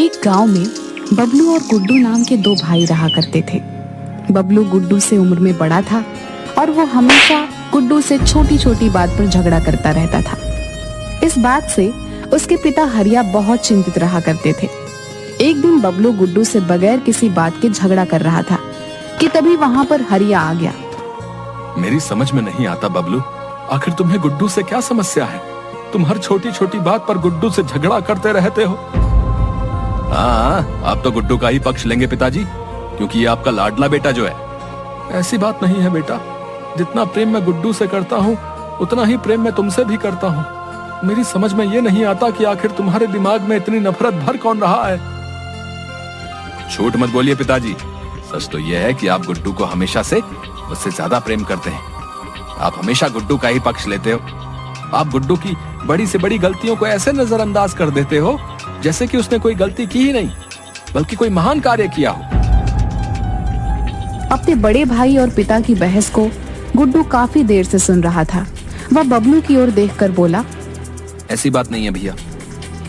एक गांव में बबलू और गुड्डू नाम के दो भाई रहा करते थे। बबलू गुड्डू से उम्र में बड़ा था और वो हमेशा गुड्डू से छोटी छोटी बात पर झगड़ा करता रहता था। इस बात से उसके पिता हरिया बहुत चिंतित रहा करते थे। एक दिन बबलू गुड्डू से बगैर किसी बात के झगड़ा कर रहा था कि तभी वहां पर हरिया आ गया। मेरी समझ में नहीं आता बबलू, आखिर तुम्हें गुड्डू से क्या समस्या है? तुम हर छोटी छोटी बात पर गुड्डू से झगड़ा करते रहते हो। हाँ, आप तो गुड्डू का ही पक्ष लेंगे पिताजी, क्योंकि ये आपका लाडला बेटा जो है। ऐसी बात नहीं है बेटा, जितना प्रेम मैं गुड्डू से करता हूँ उतना ही प्रेम मैं तुमसे भी करता हूँ। मेरी समझ में ये नहीं आता कि आखिर तुम्हारे दिमाग में इतनी नफरत भर कौन रहा है। झूठ मत बोलिए पिताजी, सच तो यह है कि आप गुड्डू को हमेशा से मुझसे ज्यादा प्रेम करते हैं। आप हमेशा गुड्डू का ही पक्ष लेते हो। आप गुड्डू की बड़ी से बड़ी गलतियों को ऐसे नजरअंदाज कर देते हो जैसे कि उसने कोई गलती की ही नहीं, बल्कि कोई महान कार्य किया हो। अपने बड़े भाई और पिता की बहस को गुड्डू काफी देर से सुन रहा था। वह बबलू की ओर देखकर बोला, ऐसी बात नहीं है भैया,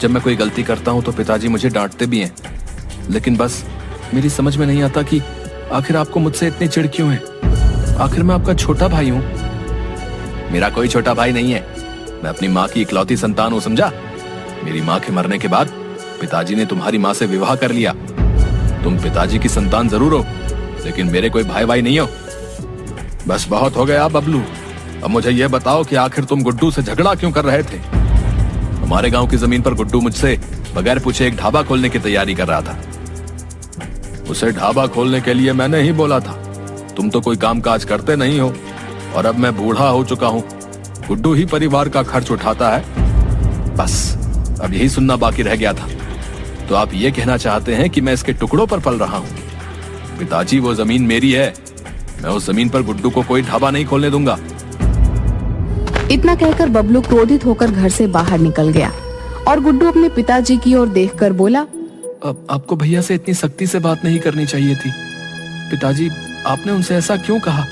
जब मैं कोई गलती करता हूँ तो पिताजी मुझे डांटते भी हैं, लेकिन बस मेरी समझ में नहीं आता कि आखिर आपको मुझसे इतनी चिढ़ क्यों है। आखिर मैं आपका छोटा भाई हूँ। मेरा कोई छोटा भाई नहीं है, मैं अपनी माँ की इकलौती संतान हूँ, समझा। मेरी माँ के मरने के बाद पिताजी ने तुम्हारी माँ से विवाह कर लिया। तुम पिताजी की संतान जरूर हो, लेकिन मेरे कोई भाई नहीं हो। बस बहुत हो गया बबलू, अब मुझे यह बताओ कि आखिर तुम गुड्डू से झगड़ा क्यों कर रहे थे? हमारे गांव की जमीन पर गुड्डू मुझसे बगैर पूछे एक ढाबा खोलने की तैयारी कर रहा था। उसे ढाबा खोलने के लिए मैंने ही बोला था। तुम तो कोई काम काज करते नहीं हो, और अब मैं बूढ़ा हो चुका हूँ। गुड्डू ही परिवार का खर्च उठाता है। बस अब यही सुनना बाकी रह गया था। तो आप ये कहना चाहते हैं कि मैं इसके टुकड़ों पर पल रहा हूँ? पिताजी, वो जमीन मेरी है। मैं उस जमीन पर गुड्डू को कोई ढाबा नहीं खोलने दूंगा। इतना कहकर बबलू क्रोधित होकर घर से बाहर निकल गया और गुड्डू अपने पिताजी की ओर देखकर बोला, अब आपको भैया से इतनी सख्ती से बात नहीं करनी चाहिए थी। पिताजी, आपने उनसे ऐसा क्यों कहा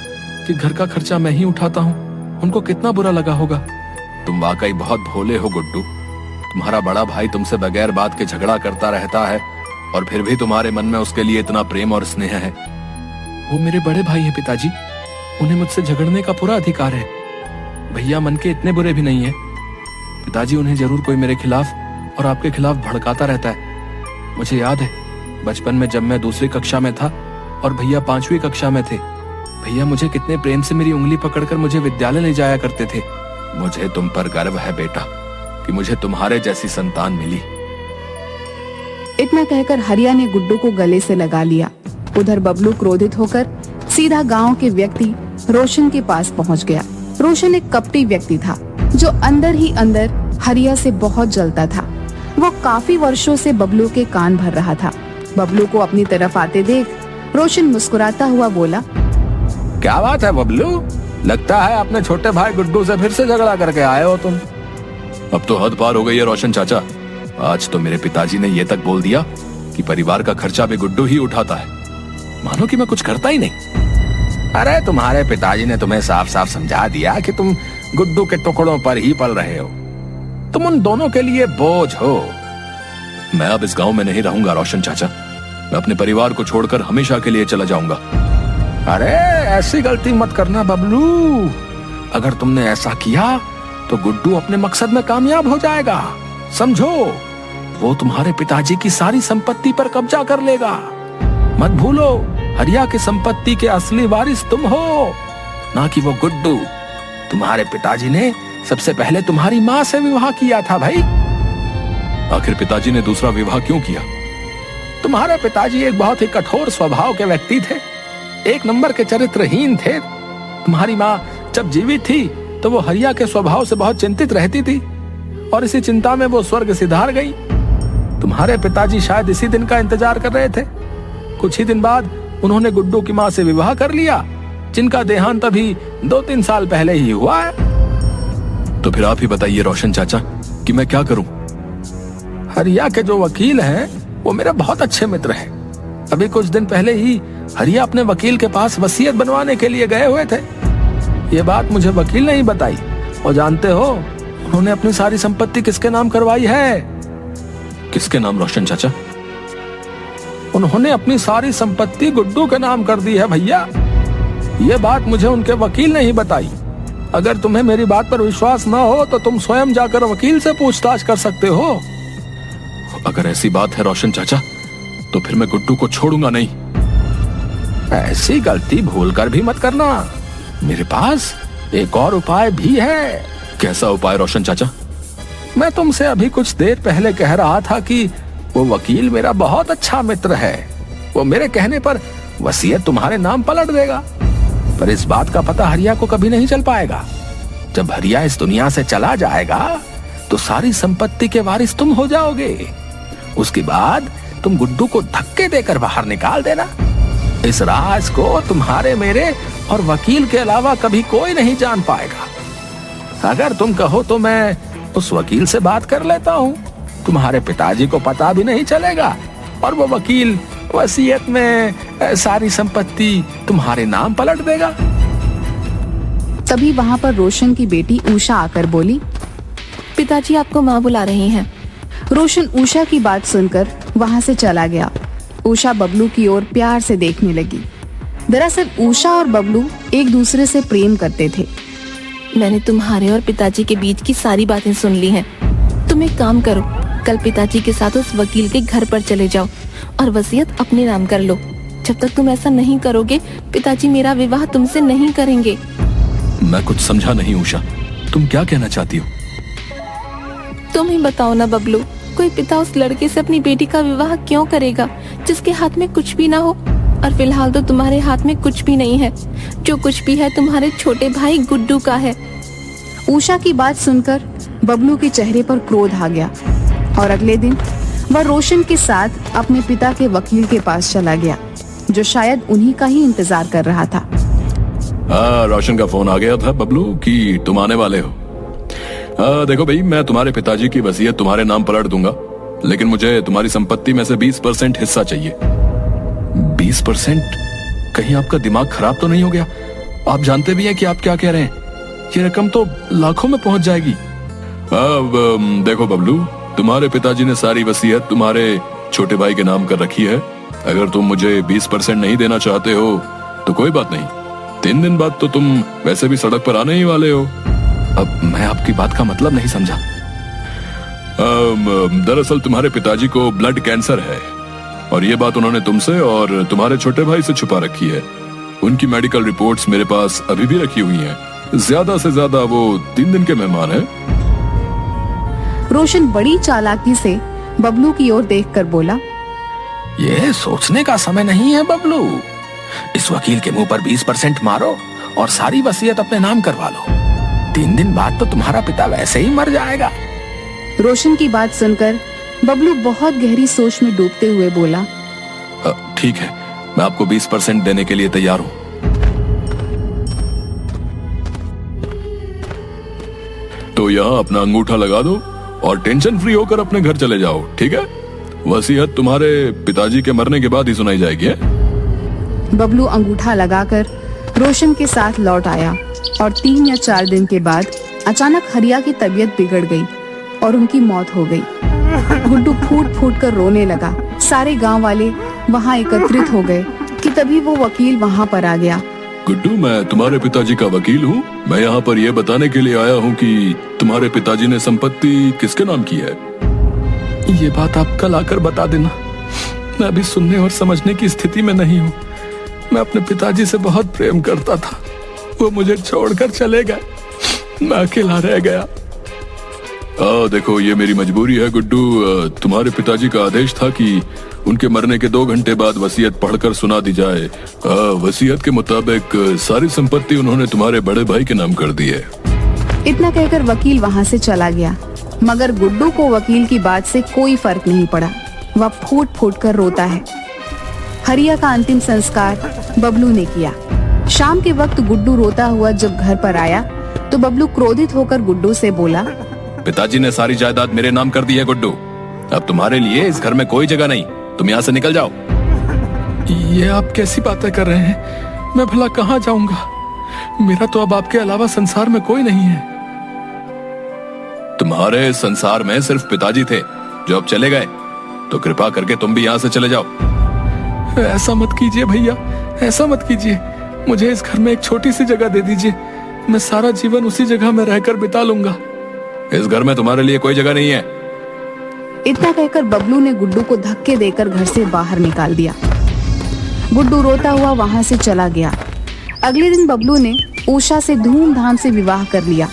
कि घर का खर्चा मैं ही उठाता हूँ? उनको कितना बुरा लगा होगा। तुम वाकई बहुत भोले हो गुड्डू। तुम्हारा बड़ा भाई तुमसे बगैर बात के झगड़ा करता रहता है, और फिर भी तुम्हारे मन में उसके लिए इतना प्रेम और स्नेह है। वो मेरे बड़े भाई है पिताजी, उन्हें मुझसे झगड़ने का पूरा अधिकार है। भैया मन के इतने बुरे भी नहीं है पिताजी, उन्हें जरूर कोई मेरे खिलाफ और आपके खिलाफ भड़काता रहता है। मुझे याद है बचपन में जब मैं दूसरी कक्षा में था और भैया 5वीं कक्षा में थे, भैया मुझे कितने प्रेम से मेरी उंगली पकड़कर मुझे विद्यालय ले जाया करते थे। मुझे तुम पर गर्व है बेटा कि मुझे तुम्हारे जैसी संतान मिली। इतना कहकर हरिया ने गुड्डू को गले से लगा लिया। उधर बबलू क्रोधित होकर सीधा गांव के व्यक्ति रोशन के पास पहुंच गया। रोशन एक कपटी व्यक्ति था जो अंदर ही अंदर हरिया से बहुत जलता था। वो काफी वर्षों से बबलू के कान भर रहा था। बबलू को अपनी तरफ आते देख रोशन मुस्कुराता हुआ बोला, क्या बात है बबलू, लगता है अपने छोटे भाई गुड्डू से फिर से झगड़ा करके आए हो तुम। अब तो हद पार हो गई है रोशन चाचा। आज तो मेरे पिताजी ने ये तक बोल दिया कि परिवार का खर्चा भी गुड्डू ही उठाता है, मानो कि मैं कुछ करता ही नहीं। अरे तुम्हारे पिताजी ने तुम्हें साफ साफ समझा दिया कि तुम गुड्डू के टुकड़ों पर ही पल रहे हो। तुम उन दोनों के लिए बोझ हो। मैं अब इस गांव में नहीं रहूंगा रोशन चाचा। मैं अपने परिवार को छोड़कर हमेशा के लिए चला जाऊंगा। अरे ऐसी गलती मत करना बबलू। अगर तुमने ऐसा किया तो गुड्डू अपने मकसद में कामयाब हो जाएगा। समझो, वो तुम्हारे पिताजी की सारी संपत्ति पर कब्जा कर लेगा। मत भूलो, हरिया की संपत्ति के असली वारिस तुम हो, ना कि वो गुड्डू। तुम्हारे पिताजी ने सबसे पहले तुम्हारी माँ से विवाह किया था भाई। आखिर पिताजी ने दूसरा विवाह क्यों किया? तुम्हारे पिताजी एक बहुत ही कठोर स्वभाव के व्यक्ति थे, एक नंबर के चरित्रहीन थे। तुम्हारी माँ जब जीवित थी तो वो हरिया के स्वभाव से बहुत चिंतित रहती थी, और इसी चिंता में वो स्वर्ग सिधार गई। तुम्हारे पिताजी शायद इसी दिन का इंतजार कर रहे थे। कुछ ही दिन बाद उन्होंने गुड्डू की माँ से विवाह कर लिया, जिनका देहांत अभी 2-3 साल पहले ही हुआ है। तो फिर आप ही बताइए रोशन चाचा कि मैं क्या करूं? हरिया के जो वकील हैं वो मेरे बहुत अच्छे मित्र हैं। अभी कुछ दिन पहले ही हरिया अपने वकील के पास वसीयत बनवाने के लिए गए हुए थे। ये बात मुझे वकील ने ही बताई। और जानते हो उन्होंने अपनी सारी संपत्ति किसके नाम करवाई है? किसके नाम रोशन चाचा? उन्होंने अपनी सारी संपत्ति गुड्डू के नाम कर दी है भैया। ये बात मुझे उनके वकील ने ही बताई। अगर तुम्हें मेरी बात पर विश्वास ना हो तो तुम स्वयं जाकर वकील से पूछताछ कर सकते हो। अगर ऐसी बात है रोशन चाचा, तो फिर मैं गुड्डू को छोड़ूंगा नहीं। ऐसी गलती भूलकर भी मत करना। मेरे पास एक और उपाय भी है। कैसा उपाय रोशन चाचा? मैं तुमसे अभी कुछ देर पहले कह रहा था कि वो वकील मेरा बहुत अच्छा मित्र है। वो मेरे कहने पर वसीयत तुम्हारे नाम पलट देगा। पर इस बात का पता हरिया को कभी नहीं चल पाएगा। जब हरिया इस दुनिया से चला जाएगा तो सारी संपत्ति के वारिस तुम हो जाओगे। उसके बाद तुम गुड्डू को धक्के देकर बाहर निकाल देना। इस राज को तुम्हारे, मेरे और वकील के अलावा कभी कोई नहीं जान पाएगा। अगर तुम कहो तो मैं उस वकील से बात कर लेता हूँ। तुम्हारे पिताजी को पता भी नहीं चलेगा और वो वकील वसीयत में सारी संपत्ति तुम्हारे नाम पलट देगा। तभी वहाँ पर रोशन की बेटी उषा आकर बोली, पिताजी आपको माँ बुला रही हैं। रोशन उषा की बात सुनकर वहाँ से चला गया। उषा बबलू की ओर प्यार से देखने लगी। दरअसल उषा और बबलू एक दूसरे से प्रेम करते थे। मैंने तुम्हारे और पिताजी के बीच की सारी बातें सुन ली हैं। तुम एक काम करो, कल पिताजी के साथ उस वकील के घर पर चले जाओ और वसीयत अपने नाम कर लो। जब तक तुम ऐसा नहीं करोगे, पिताजी मेरा विवाह तुमसे नहीं करेंगे। मैं कुछ समझा नहीं उषा, तुम क्या कहना चाहती हो? तुम ही बताओ ना बबलू, कोई पिता उस लड़के से अपनी बेटी का विवाह क्यों करेगा जिसके हाथ में कुछ भी ना हो? और फिलहाल तो तुम्हारे हाथ में कुछ भी नहीं है। जो कुछ भी है तुम्हारे छोटे भाई गुड्डू का है। उषा की बात सुनकर बबलू के चेहरे पर क्रोध आ गया और अगले दिन वह रोशन के साथ अपने पिता के वकील के पास चला गया, जो शायद उन्हीं का ही इंतजार कर रहा था। रोशन का फोन आ गया था बबलू कि तुम आने वाले हो। देखो भाई, मैं तुम्हारे पिताजी की वसीयत तुम्हारे नाम पलट दूंगा, लेकिन मुझे तुम्हारी संपत्ति में से 20% हिस्सा चाहिए। 20%? कहीं आपका दिमाग खराब तो नहीं हो गया? आप जानते भी हैं कि आप क्या कह रहे हैं। ये रकम तो लाखों में पहुंच जाएगी। अब देखो बबलू, तुम्हारे पिताजी ने सारी वसीयत तुम्हारे छोटे भाई के नाम कर रखी है। अगर तुम मुझे 20% नहीं देना चाहते हो तो कोई बात नहीं। 3 दिन बाद तो तुम वैसे भी सड़क पर आने ही वाले हो। अब मैं आपकी बात का मतलब नहीं समझा। दरअसल तुम्हारे पिताजी को ब्लड कैंसर है और ये बात उन्होंने तुमसे और तुम्हारे छोटे भाई से छुपा रखी है। उनकी मेडिकल रिपोर्ट्स मेरे पास अभी भी रखी हुई हैं। ज्यादा से ज्यादा वो 3 दिन के मेहमान हैं। रोशन बड़ी चालाकी से बबलू की ओर देखकर बोला, ये सोचने का समय नहीं है बबलू। इस वकील के मुंह पर 20% मारो और सारी वसीयत अपने नाम करवा लो। 3 दिन बाद तो तुम्हारा पिता वैसे ही मर जाएगा। रोशन की बात सुनकर बबलू बहुत गहरी सोच में डूबते हुए बोला, ठीक है, मैं आपको 20% देने के लिए तैयार हूँ। तो यहाँ अपना अंगूठा लगा दो और टेंशन फ्री होकर अपने घर चले जाओ, ठीक है? वसीयत तुम्हारे पिताजी के मरने के बाद ही सुनाई जाएगी। बबलू अंगूठा लगाकर रोशन के साथ लौट आया और 3 या 4 दिन के बाद अचानक हरिया की तबीयत बिगड़ गई और उनकी मौत हो गई। गुड्डू फूट फूट कर रोने लगा। सारे गांव वाले वहां एकत्रित हो गए कि तभी वो वकील वहां पर आ गया। गुड्डू, मैं तुम्हारे पिताजी का वकील हूँ। मैं यहाँ पर यह बताने के लिए आया हूँ कि तुम्हारे पिताजी ने संपत्ति किसके नाम की है। ये बात आप कल आकर बता देना। मैं अभी सुनने और समझने की स्थिति में नहीं हूँ। मैं अपने पिताजी से बहुत प्रेम करता था, वो मुझे छोड़कर चले गए। मैं अकेला रह गया। देखो, ये मेरी मजबूरी है गुड्डू। तुम्हारे पिताजी का आदेश था कि उनके मरने के 2 घंटे बाद वसीयत पढ़कर सुना दी जाए। वसीयत के मुताबिक सारी संपत्ति उन्होंने तुम्हारे बड़े भाई के नाम कर दी है। इतना कहकर वकील वहां से चला गया, मगर गुड्डू को वकील की बात से कोई फर्क नहीं पड़ा। वह फूट फूट कर रोता है। हरिया का अंतिम संस्कार बबलू ने किया। शाम के वक्त गुड्डू रोता हुआ जब घर पर आया तो बबलू क्रोधित होकर गुड्डू से बोला, पिताजी ने सारी जायदाद मेरे नाम कर दी है गुड्डू। अब तुम्हारे लिए इस घर में कोई जगह नहीं। तुम यहाँ से निकल जाओ। ये आप कैसी बातें कर रहे हैं? मैं भला कहाँ जाऊंगा? मेरा तो अब आपके अलावा संसार में कोई नहीं है। तुम्हारे संसार में सिर्फ पिताजी थे जो अब चले गए, तो कृपा करके तुम भी यहाँ से चले जाओ। ऐसा मत कीजिए भैया, ऐसा मत कीजिए। मुझे इस घर में एक छोटी सी जगह दे दीजिए, मैं सारा जीवन उसी जगह में रहकर बिता लूंगा। इस घर में तुम्हारे लिए कोई जगह नहीं है। इतना कहकर बबलू ने गुड्डू को धक्के देकर घर से बाहर निकाल दिया। गुड्डू रोता हुआ वहां से चला गया। अगले दिन बबलू ने उषा से धूमधाम से विवाह कर लिया।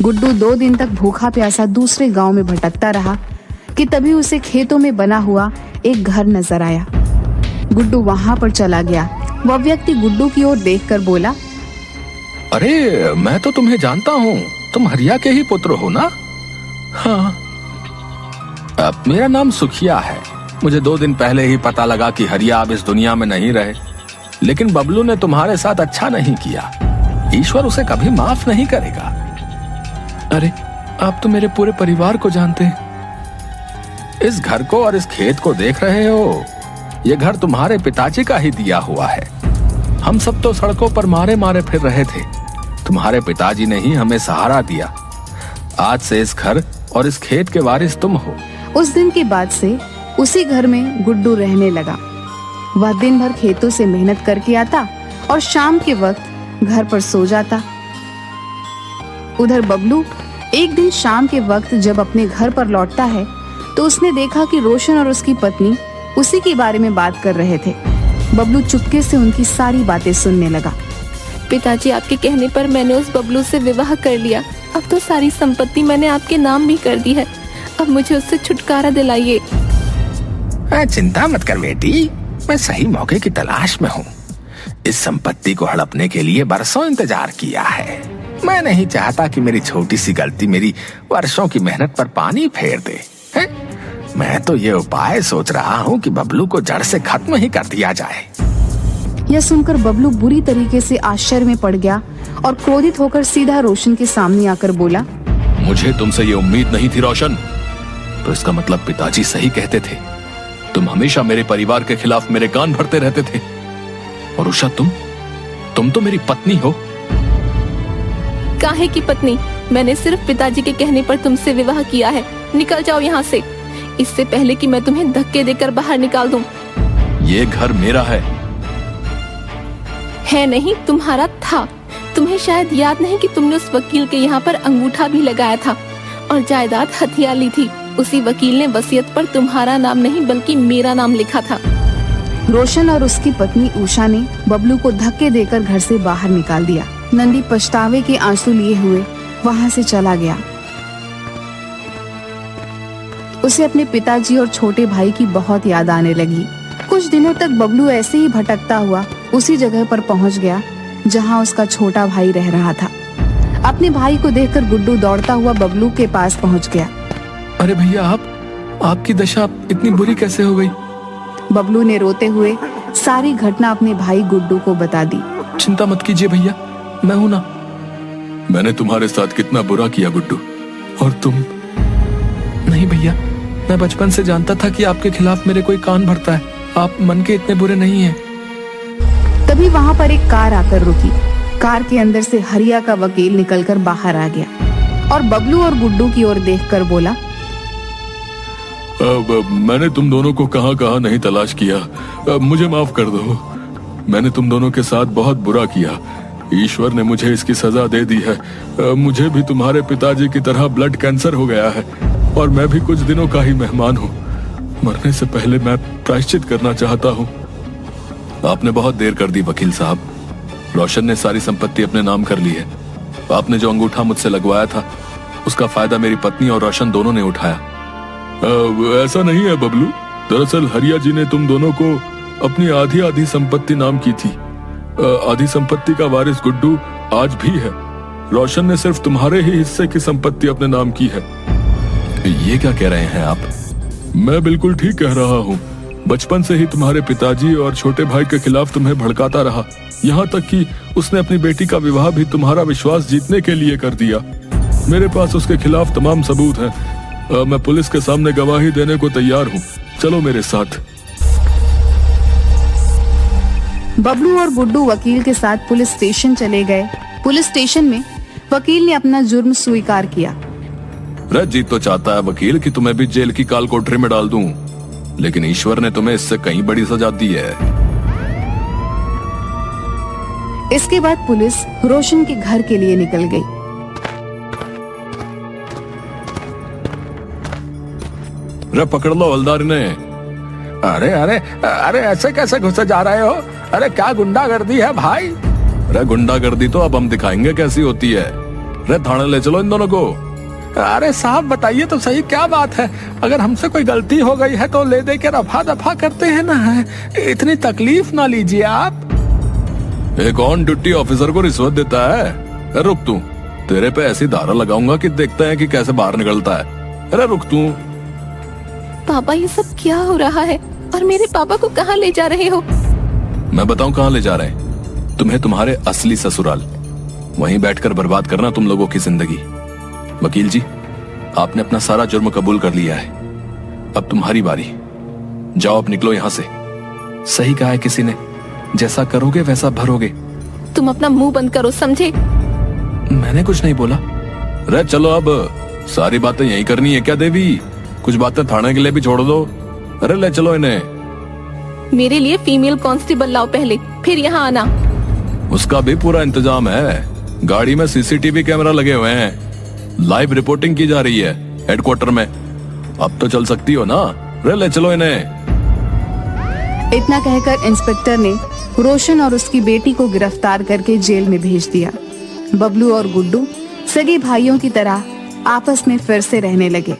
गुड्डू 2 दिन तक भूखा प्यासा दूसरे गांव में भटकता रहा कि तभी उसे खेतों में बना हुआ एक घर नजर आया। गुड्डू वहां पर चला गया। वह व्यक्ति गुड्डू की ओर देखकर बोला, अरे मैं तो तुम्हें जानता हूँ, तुम हरिया के ही पुत्र हो ना? हाँ। अब मेरा नाम सुखिया है। मुझे 2 दिन पहले ही पता लगा कि हरिया अब इस दुनिया में नहीं रहे, लेकिन बबलू ने तुम्हारे साथ अच्छा नहीं किया। ईश्वर उसे कभी माफ नहीं करेगा। अरे आप तो मेरे पूरे परिवार को जानते हैं। इस घर को और इस खेत को देख रहे हो, ये घर तुम्हारे पिताजी का ही दिया हुआ है। हम सब तो सड़कों पर मारे मारे फिर रहे थे, तुम्हारे पिताजी ने ही हमें सहारा दिया। आज से इस घर और इस खेत के वारिस तुम हो। उस दिन के बाद से उसी घर में गुड्डू रहने लगा। वह दिन भर खेतों से मेहनत करके आता और शाम के वक्त घर पर सो जाता। उधर बबलू एक दिन शाम के वक्त जब अपने घर पर लौटता है तो उसने देखा कि रोशन और उसकी पत्नी उसी के बारे में बात कर रहे थे। बबलू चुपके से उनकी सारी बातें सुनने लगा। पिताजी, आपके कहने पर मैंने उस बबलू से विवाह कर लिया। अब तो सारी संपत्ति मैंने आपके नाम भी कर दी है। अब मुझे उससे छुटकारा दिलाइए। चिंता मत कर बेटी, मैं सही मौके की तलाश में हूँ। इस संपत्ति को हड़पने के लिए बरसों इंतजार किया है। मैं नहीं चाहता कि मेरी छोटी सी गलती मेरी वर्षों की मेहनत पर पानी फेर दे। मैं तो ये उपाय सोच रहा हूँ कि बबलू को जड़ से खत्म ही कर दिया जाए। यह सुनकर बबलू बुरी तरीके से आश्चर्य में पड़ गया और क्रोधित होकर सीधा रोशन के सामने आकर बोला, मुझे तुमसे ये उम्मीद नहीं थी रोशन। तो इसका मतलब पिताजी सही कहते थे। तुम हमेशा मेरे परिवार के खिलाफ मेरे कान भरते रहते थे। और उषा, तुम तो मेरी पत्नी हो। काहे की पत्नी? मैंने सिर्फ पिताजी के कहने पर तुमसे विवाह किया है। निकल जाओ यहाँ से, इससे पहले कि मैं तुम्हें धक्के देकर बाहर निकाल दूं। ये घर मेरा है नहीं, तुम्हारा था। तुम्हें शायद याद नहीं कि तुमने उस वकील के यहाँ पर अंगूठा भी लगाया था और जायदाद हथिया ली थी। उसी वकील ने वसीयत पर तुम्हारा नाम नहीं बल्कि मेरा नाम लिखा था। रोशन और उसकी पत्नी उषा ने बबलू को धक्के देकर घर से बाहर निकाल दिया। नंदी पछतावे के आंसू लिए हुए वहां से चला गया। उसे अपने पिताजी और छोटे भाई की बहुत याद आने लगी। कुछ दिनों तक बबलू ऐसे ही भटकता हुआ उसी जगह पर पहुंच गया जहां उसका छोटा भाई रह रहा था। अपने भाई को देखकर गुड्डू दौड़ता हुआ बबलू के पास पहुंच गया। अरे भैया, आपकी दशा इतनी बुरी कैसे हो गई? बबलू ने रोते हुए सारी घटना अपने भाई गुड्डू को बता दी। चिंता मत कीजिए भैया, मैं हूं ना। मैंने तुम्हारे साथ कितना बुरा किया गुड्डू, और तुम? नहीं भैया, मैं बचपन से जानता था कि आपके खिलाफ मेरे कोई कान भरता है। आप मन के इतने बुरे नहीं हैं। तभी वहां पर एक कार आकर रुकी। कार के अंदर से हरिया का वकील निकलकर बाहर आ गया और बबलू और गुड्डू की ओर देखकर बोला, मैंने तुम दोनों को कहां नहीं तलाश किया। मुझे माफ कर दो। मैंने तुम दोनों के साथ बहुत बुरा किया। ईश्वर ने मुझे इसकी सजा दे दी है। मुझे भी तुम्हारे पिताजी की तरह ब्लड कैंसर हो गया है और मैं भी कुछ दिनों का ही मेहमान हूँ। मरने से पहले मैं प्रायश्चित करना चाहता हूँ। आपने बहुत देर कर दी वकील साहब। रोशन ने सारी संपत्ति अपने नाम कर ली है। आपने जो अंगूठा मुझसे लगवाया था उसका फायदा मेरी पत्नी और रोशन दोनों ने उठाया। ऐसा नहीं है बबलू। दरअसल हरिया जी ने तुम दोनों को अपनी आधी आधी संपत्ति नाम की थी। आधी संपत्ति का वारिस गुड्डू आज भी है। रोशन ने सिर्फ तुम्हारे ही हिस्से की संपत्ति अपने नाम की है। ये क्या कह रहे हैं आप? मैं बिल्कुल ठीक कह रहा हूँ। बचपन से ही तुम्हारे पिताजी और छोटे भाई के खिलाफ तुम्हें भड़काता रहा, यहाँ तक कि उसने अपनी बेटी का विवाह भी तुम्हारा विश्वास जीतने के लिए कर दिया। मेरे पास उसके खिलाफ तमाम सबूत हैं। मैं पुलिस के सामने गवाही देने को तैयार हूँ। चलो मेरे साथ। बबलू और गुड्डू वकील के साथ पुलिस स्टेशन चले गए। पुलिस स्टेशन में वकील ने अपना जुर्म स्वीकार किया। जीत तो चाहता है वकील कि तुम्हें भी जेल की काल कोठरी में डाल दूं। लेकिन ईश्वर ने तुम्हें इससे कहीं बड़ी सजा दी है। इसके बाद पुलिस रोशन के घर के लिए निकल गई। रे पकड़ लो हवलदार ने। अरे अरे अरे ऐसे कैसे घुसे जा रहे हो? अरे क्या गुंडागर्दी है भाई? अरे गुंडागर्दी तो अब हम दिखाएंगे कैसी होती है। अरे थाने ले चलो इन दोनों को। अरे साहब बताइए तो सही क्या बात है? अगर हमसे कोई गलती हो गई है तो ले दे के रफा दफा करते हैं ना, इतनी तकलीफ ना लीजिए आप। एक ऑन ड्यूटी ऑफिसर को रिश्वत देता है? अरे रुक तू, तेरे पे ऐसी धारा लगाऊंगा कि देखते हैं कि कैसे बाहर निकलता है। अरे रुक तू। पापा ये सब क्या हो रहा है और मेरे पापा को कहाँ ले जा रहे हो? मैं बताऊं कहाँ ले जा रहे हैं? तुम्हें तुम्हारे असली ससुराल। वहीं बैठकर बर्बाद करना तुम लोगों की जिंदगी। वकील जी, आपने अपना सारा जुर्म कबूल कर लिया है, अब तुम्हारी बारी। जाओ अब निकलो यहाँ से। सही कहा है किसी ने, जैसा करोगे वैसा भरोगे। तुम अपना मुंह बंद करो, समझे? मैंने कुछ नहीं बोला। अरे चलो अब, सारी बातें यही करनी है क्या देवी? कुछ बातें थाने के लिए भी छोड़ दो। अरे ले चलो इन्हें। मेरे लिए फीमेल कांस्टेबल लाओ पहले, फिर यहाँ आना। उसका भी पूरा इंतजाम है। गाड़ी में सीसीटीवी कैमरा लगे हुए हैं, लाइव रिपोर्टिंग की जा रही है हेडक्वार्टर में। अब तो चल सकती हो ना? अरे ले चलो इन्हें। इतना कहकर इंस्पेक्टर ने रोशन और उसकी बेटी को गिरफ्तार करके जेल में भेज दिया। बबलू और गुड्डू सगे भाइयों की तरह आपस में फिर से रहने लगे।